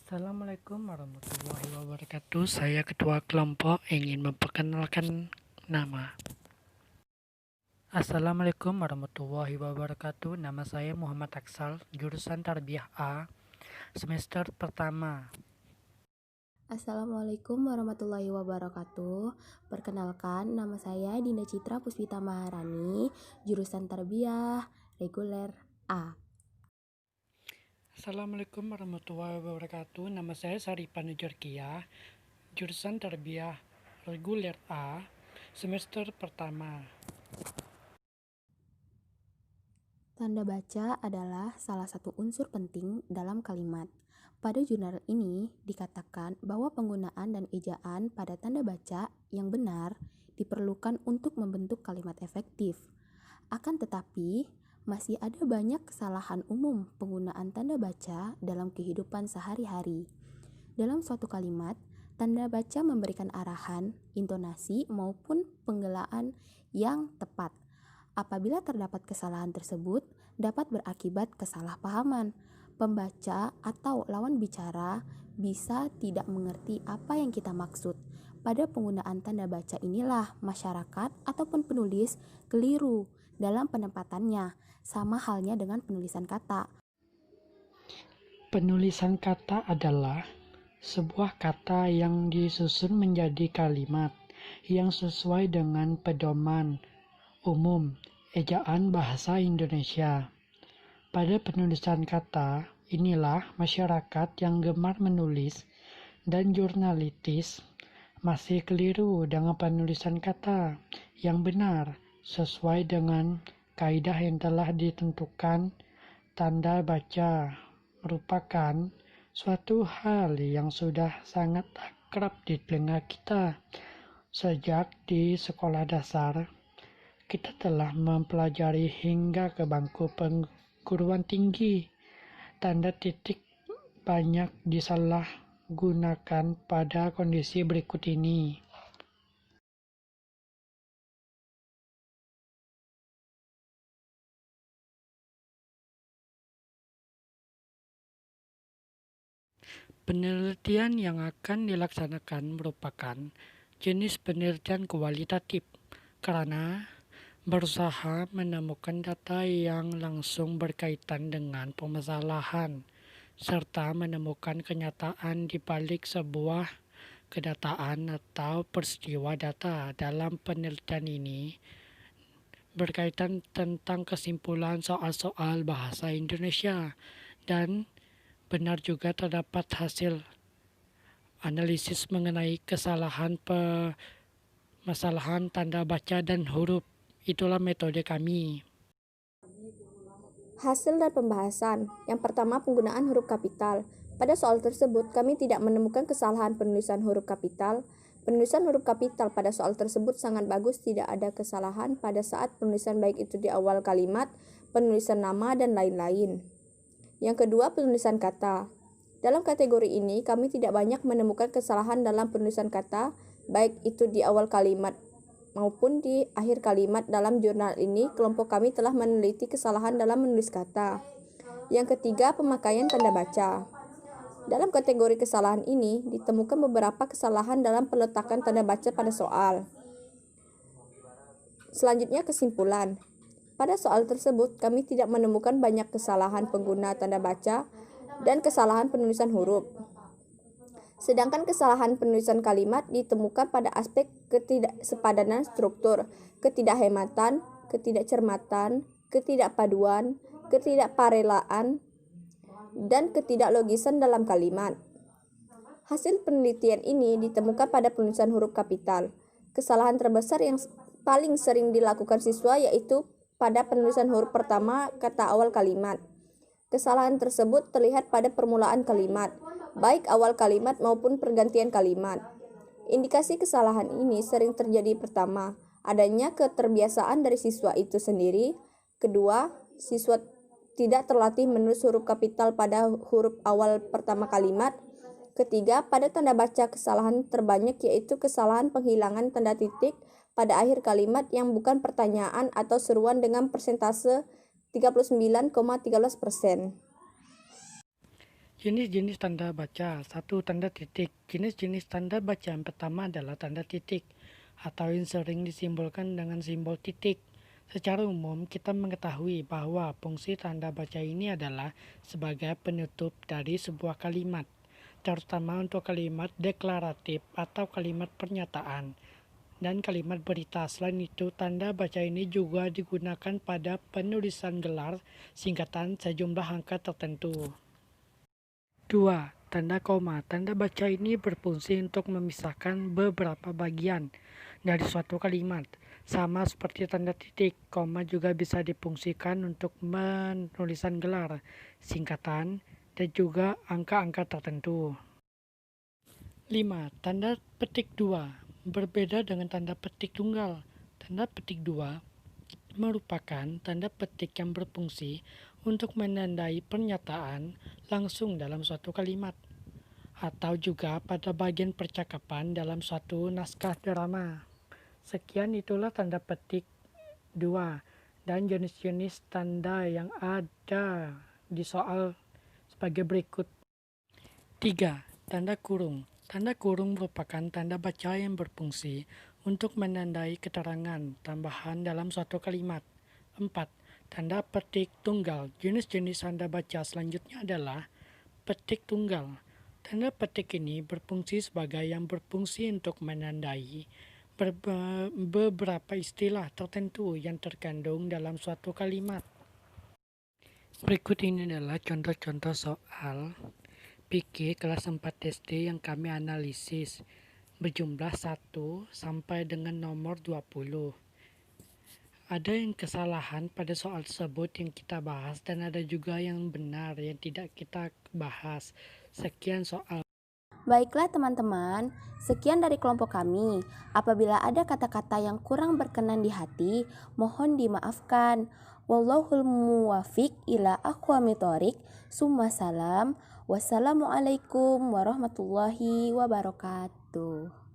Assalamualaikum warahmatullahi wabarakatuh. Saya ketua kelompok ingin memperkenalkan nama. Assalamualaikum warahmatullahi wabarakatuh. Nama saya Muhammad Aksal, jurusan Tarbiyah A, semester pertama. Assalamualaikum warahmatullahi wabarakatuh. Perkenalkan, nama saya Dinda Citra Puspita Maharani, jurusan Tarbiyah Reguler A. Assalamualaikum warahmatullahi wabarakatuh. Nama saya Sarifan Nujarkiyah, jurusan Tarbiyah Reguler A, semester pertama. Tanda baca adalah salah satu unsur penting dalam kalimat. Pada jurnal ini dikatakan bahwa penggunaan dan ejaan pada tanda baca yang benar diperlukan untuk membentuk kalimat efektif. Akan tetapi, masih ada banyak kesalahan umum penggunaan tanda baca dalam kehidupan sehari-hari. Dalam suatu kalimat, tanda baca memberikan arahan, intonasi, maupun penggelaan yang tepat. Apabila terdapat kesalahan tersebut, dapat berakibat kesalahpahaman. Pembaca atau lawan bicara bisa tidak mengerti apa yang kita maksud. Pada penggunaan tanda baca inilah masyarakat ataupun penulis keliru dalam penempatannya, sama halnya dengan penulisan kata. Penulisan kata adalah sebuah kata yang disusun menjadi kalimat yang sesuai dengan pedoman umum ejaan bahasa Indonesia. Pada penulisan kata, inilah masyarakat yang gemar menulis dan jurnalitis masih keliru dengan penulisan kata yang benar sesuai dengan kaidah yang telah ditentukan. Tanda baca merupakan suatu hal yang sudah sangat akrab di telinga kita. Sejak di sekolah dasar, kita telah mempelajari hingga ke bangku perguruan tinggi. Tanda titik banyak disalahgunakan pada kondisi berikut ini. Penelitian yang akan dilaksanakan merupakan jenis penelitian kualitatif karena berusaha menemukan data yang langsung berkaitan dengan permasalahan serta menemukan kenyataan di balik sebuah kedataan atau peristiwa data. Dalam penelitian ini berkaitan tentang kesimpulan soal-soal bahasa Indonesia dan benar juga terdapat hasil analisis mengenai kesalahan permasalahan tanda baca dan huruf. Itulah metode kami. Hasil dan pembahasan. Yang pertama, penggunaan huruf kapital. Pada soal tersebut, kami tidak menemukan kesalahan penulisan huruf kapital. Penulisan huruf kapital pada soal tersebut sangat bagus, tidak ada kesalahan pada saat penulisan baik itu di awal kalimat, penulisan nama, dan lain-lain. Yang kedua, penulisan kata. Dalam kategori ini, kami tidak banyak menemukan kesalahan dalam penulisan kata, baik itu di awal kalimat maupun di akhir kalimat. Dalam jurnal ini, kelompok kami telah meneliti kesalahan dalam menulis kata. Yang ketiga, pemakaian tanda baca. Dalam kategori kesalahan ini, ditemukan beberapa kesalahan dalam peletakan tanda baca pada soal. Selanjutnya, kesimpulan. Pada soal tersebut, kami tidak menemukan banyak kesalahan pengguna tanda baca dan kesalahan penulisan huruf. Sedangkan kesalahan penulisan kalimat ditemukan pada aspek ketidaksepadanan struktur, ketidakhematan, ketidakcermatan, ketidakpaduan, ketidakparelaan, dan ketidaklogisan dalam kalimat. Hasil penelitian ini ditemukan pada penulisan huruf kapital. Kesalahan terbesar yang paling sering dilakukan siswa yaitu pada penulisan huruf pertama kata awal kalimat. Kesalahan tersebut terlihat pada permulaan kalimat, baik awal kalimat maupun pergantian kalimat. Indikasi kesalahan ini sering terjadi: pertama, adanya keterbiasaan dari siswa itu sendiri. Kedua, siswa tidak terlatih menulis huruf kapital pada huruf awal pertama kalimat. Ketiga, pada tanda baca kesalahan terbanyak yaitu kesalahan penghilangan tanda titik pada akhir kalimat yang bukan pertanyaan atau seruan dengan persentase 39,13%. Jenis-jenis tanda baca. 1. Tanda titik. Jenis-jenis tanda baca yang pertama adalah tanda titik, atau yang sering disimbolkan dengan simbol titik. Secara umum, kita mengetahui bahwa fungsi tanda baca ini adalah sebagai penutup dari sebuah kalimat, terutama untuk kalimat deklaratif atau kalimat pernyataan dan kalimat berita. Selain itu, tanda baca ini juga digunakan pada penulisan gelar singkatan sejumlah angka tertentu. 2. Tanda koma. Tanda baca ini berfungsi untuk memisahkan beberapa bagian dari suatu kalimat. Sama seperti tanda titik, koma juga bisa difungsikan untuk penulisan gelar, singkatan, dan juga angka-angka tertentu. 5. Tanda petik 2. Berbeda dengan tanda petik tunggal. Tanda petik 2 merupakan tanda petik yang berfungsi untuk menandai pernyataan langsung dalam suatu kalimat, atau juga pada bagian percakapan dalam suatu naskah drama. Sekian itulah tanda petik 2 dan jenis-jenis tanda yang ada di soal sebagai berikut. 3. Tanda kurung. Tanda kurung merupakan tanda baca yang berfungsi untuk menandai keterangan tambahan dalam suatu kalimat. 4. Tanda petik tunggal. Jenis-jenis tanda baca selanjutnya adalah petik tunggal. Tanda petik ini berfungsi sebagai yang berfungsi untuk menandai beberapa istilah tertentu yang terkandung dalam suatu kalimat. Berikut ini adalah contoh-contoh soal fikih kelas 4 SD yang kami analisis, berjumlah 1 sampai dengan nomor 20. Ada yang kesalahan pada soal tersebut yang kita bahas, dan ada juga yang benar yang tidak kita bahas. Sekian soal. Baiklah teman-teman, sekian dari kelompok kami. Apabila ada kata-kata yang kurang berkenan di hati, mohon dimaafkan. Wallahul muwafiq ila aqwamit thoriq. Summa salam. Wassalamualaikum warahmatullahi wabarakatuh.